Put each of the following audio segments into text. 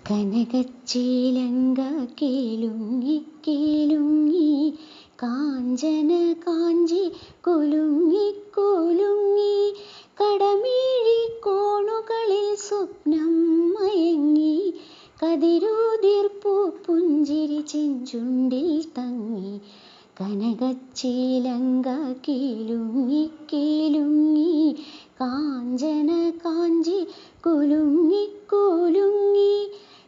കനകച്ചിലങ്ക കേളുങ്ങി കേളുങ്ങി കാഞ്ചന കാഞ്ചി കുലുങ്ങി കുലുങ്ങി കടമിഴി കോണുകളിൽ സ്വപ്നം മയങ്ങി കതിരുതിർപ്പു പുഞ്ചിരി ചെഞ്ചുണ്ടിൽ തങ്ങി കനകച്ചിലങ്ക കേളുങ്ങി കേളുങ്ങി കാഞ്ചന കാഞ്ചി കുലുങ്ങി കുലുങ്ങി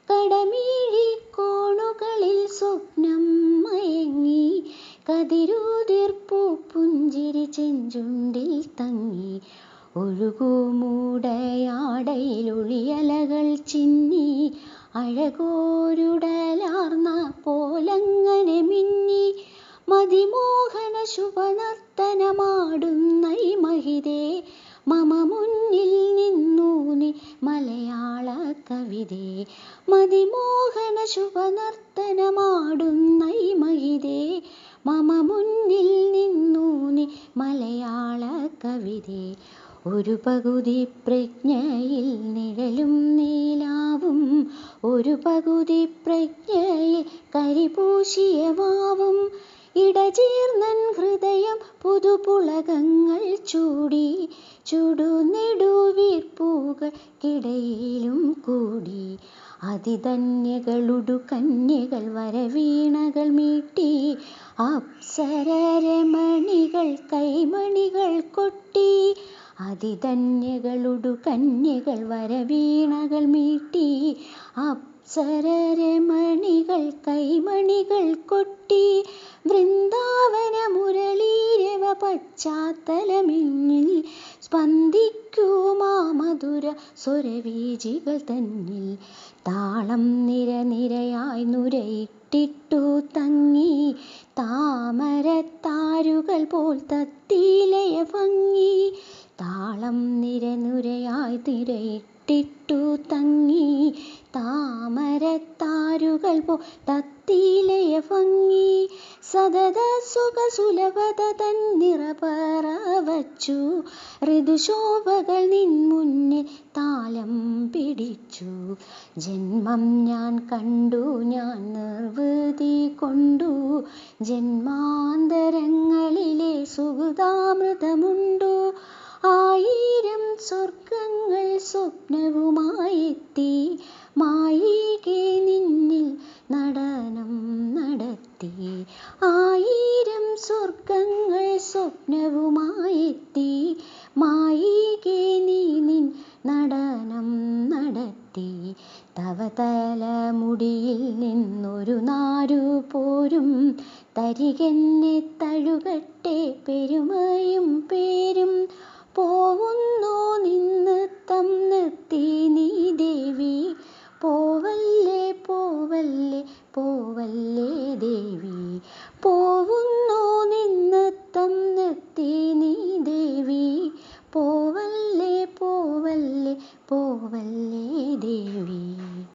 കടമിഴി കോണുകളിൽ സ്വപ്നം മയങ്ങി കതിരുതിർപ്പു പുഞ്ചിരി ചെഞ്ചുണ്ടിൽ തങ്ങി ഒഴുകുമൂടയാടയിൽ ഒളിയലകൾ ചിന്നി അഴകോരുടലാർന്ന പോലങ്ങനെ മിന്നി മതിമോഹന ശുഭനർത്തനമാടുന്ന ഈ മഹിതേ മമ മുന്നിൽ നിന്നു നീ മലയാള കവിതേ മതിമോഹന ശുഭനർത്തനമാടുന്ന ഈ മഹിതേ മമ മുന്നിൽ നിന്നു നീ മലയാള കവിതേ ഒരു പകുതി പ്രജ്ഞയിൽ നിഴലും നീലാവും ഒരു പകുതി പ്രജ്ഞയിൽ കരിപൂശിയ വാവും ഇടചേർന്നൻ ഹൃദയം പുതുപുളകങ്ങൾ ചൂടി ചുടുനെടുവീർപ്പുകൾക്കിടയിലും കൂടി അതിധന്യകളുടു കന്യകൾ വരവീണകൾ മീട്ടി അപ്സരരമണികൾ കൈമണികൾ കൊട്ടി അതിധന്യകളുടു കന്യകൾ വരവീണകൾ മീട്ടി അപ്സരരമണികൾ കൈമണികൾ കൊട്ടി വൃന്ദാവന മുരളീരവ പശ്ചാത്തലമിന്നിൽ സ്പന്ദിക്കുമാ മധുര സ്വരവീചികൾ തന്നിൽ താളം നിരനിരയായി നുരയിട്ടിട്ടു തങ്ങി താമരത്താരുകൾ പോൽ തത്തിലയ ഭംഗി താളം നിരനുരയായി തിരയിട്ടിട്ടു തങ്ങി താമരത്താരുകൾ പോ തത്തിലയ ഭംഗി സതത സുഖ സുലഭത തൻ നിറപറ വച്ചു ഋതുശോഭകൾ നിൻ മുന്നിൽ താലം പിടിച്ചു ജന്മം ഞാൻ കണ്ടു ഞാൻ നിർവൃതി കൊണ്ടു ജന്മാന്തരങ്ങളിലെ സുഹൃതാമൃതമുണ്ടു ആയിരം സ്വർഗങ്ങൾ സ്വപ്നവുമായെത്തി മായികെ നിന്നിൽ നടനം നടത്തി ആയിരം സ്വർഗങ്ങൾ സ്വപ്നവുമായെത്തി മായികെ നീ നിൻ നടനം നടത്തി തവ തലമുടിയിൽ നിന്നൊരു നാരു പോരും തരികെന്നെ തഴുകട്ടെ പെരുമയും പേരും പോവുന്നോ നിന്ന് തം നിർത്തി നീ ദേവി പോവല്ലേ പോവല്ലേ പോവല്ലേ ദേവി.